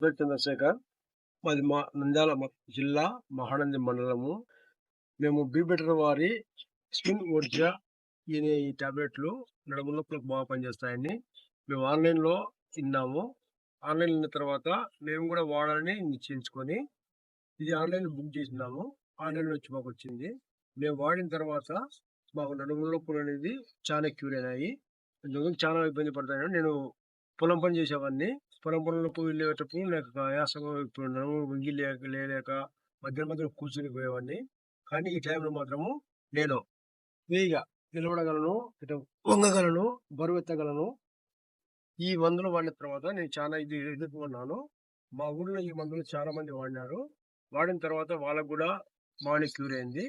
పేరు చంద్రశేఖర్. మాది నంద్యాల జిల్లా మహానంది మండలము. మేము బీ బెటర్ వారి స్కిన్ ఊర్జా ఈ టాబ్లెట్లు నడుము నొప్పులకు బాగా పనిచేస్తాయని మేము ఆన్లైన్‌లో విన్నాము. ఆన్లైన్ విన్న తర్వాత మేము కూడా వాడాలని నిశ్చయించుకొని ఇది ఆన్లైన్‌లో బుక్ చేసినాము. ఆన్లైన్‌లో వచ్చి మాకొచ్చింది. మేము వాడిన తర్వాత మాకు నడుము నొప్పులనేది చాలా క్యూర్ అయినాయి. ఇంతకుముందు చాలా ఇబ్బంది పడతాను. నేను పొలం పని చేసేవాడిని. పొలం పనులకు వెళ్ళేటప్పుడు నాకు ఆయాసము ఇప్పుడు నడుము వంగి లేయలేక మధ్య మధ్యలో కూర్చొని పోయేవాడిని. కానీ ఈ టైంలో మాత్రము నేను ఫ్రీగా నిలబడగలను, ఇటు వంగగలను, బరువెత్తగలను. ఈ మందులు వాడిన తర్వాత నేను చాలా ఎదుర్కొన్నాను. మా ఊర్లో ఈ మందులు చాలా మంది వాడినారు. వాడిన తర్వాత వాళ్ళకి గూడా బాగానే క్యూర్ అయింది.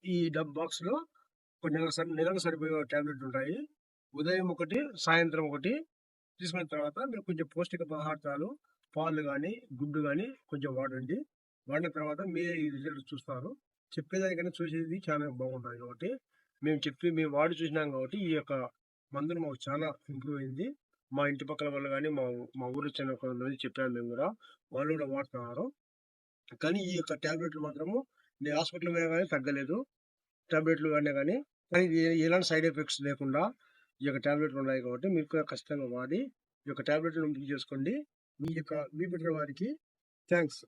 ఈ బాక్స్‌లో ఒక నెలకు సరిపోయే టాబ్లెట్లుంటాయి. ఉదయం ఒకటి, సాయంత్రం ఒకటి తీసుకున్న తర్వాత మీరు కొంచెం పౌష్టిక పదార్థాలు, పాలు గాని, గుడ్డు గాని కొంచెం వాడండి. వాడిన తర్వాత మీరే ఈ రిజల్ట్ చూస్తారు. చెప్పేదానికన్నా చూసేది చాలా బాగుంటాయి కాబట్టి, మేము వాడి చూసినాం కాబట్టి, ఈ యొక్క మందులు మాకు చాలా ఇంప్రూవ్ అయింది. మా ఇంటి పక్కల వాళ్ళు గాని, మా ఊర్లో చిన్న కొంతమంది చెప్పాము మేము గూడా. వాళ్ళు గూడా వాడుతున్నారు. కానీ ఈ యొక్క టాబ్లెట్‌లు మాత్రము నేను హాస్పిటల్‌కి పోయినా గాని తగ్గలేదు. టాబ్లెట్‌లు వాడినా గాని, కానీ ఎలాంటి సైడ్ ఎఫెక్ట్స్ లేకుండా ఈ యొక్క టాబ్లెట్‌లు ఉన్నాయి కాబట్టి మీరు కూడా ఖచ్చితంగా వాడి ఈ యొక్క టాబ్లెట్‌లను బుక్ చేసుకోండి. మీ యొక్క బీ బెటర్ వారికి థాంక్స్.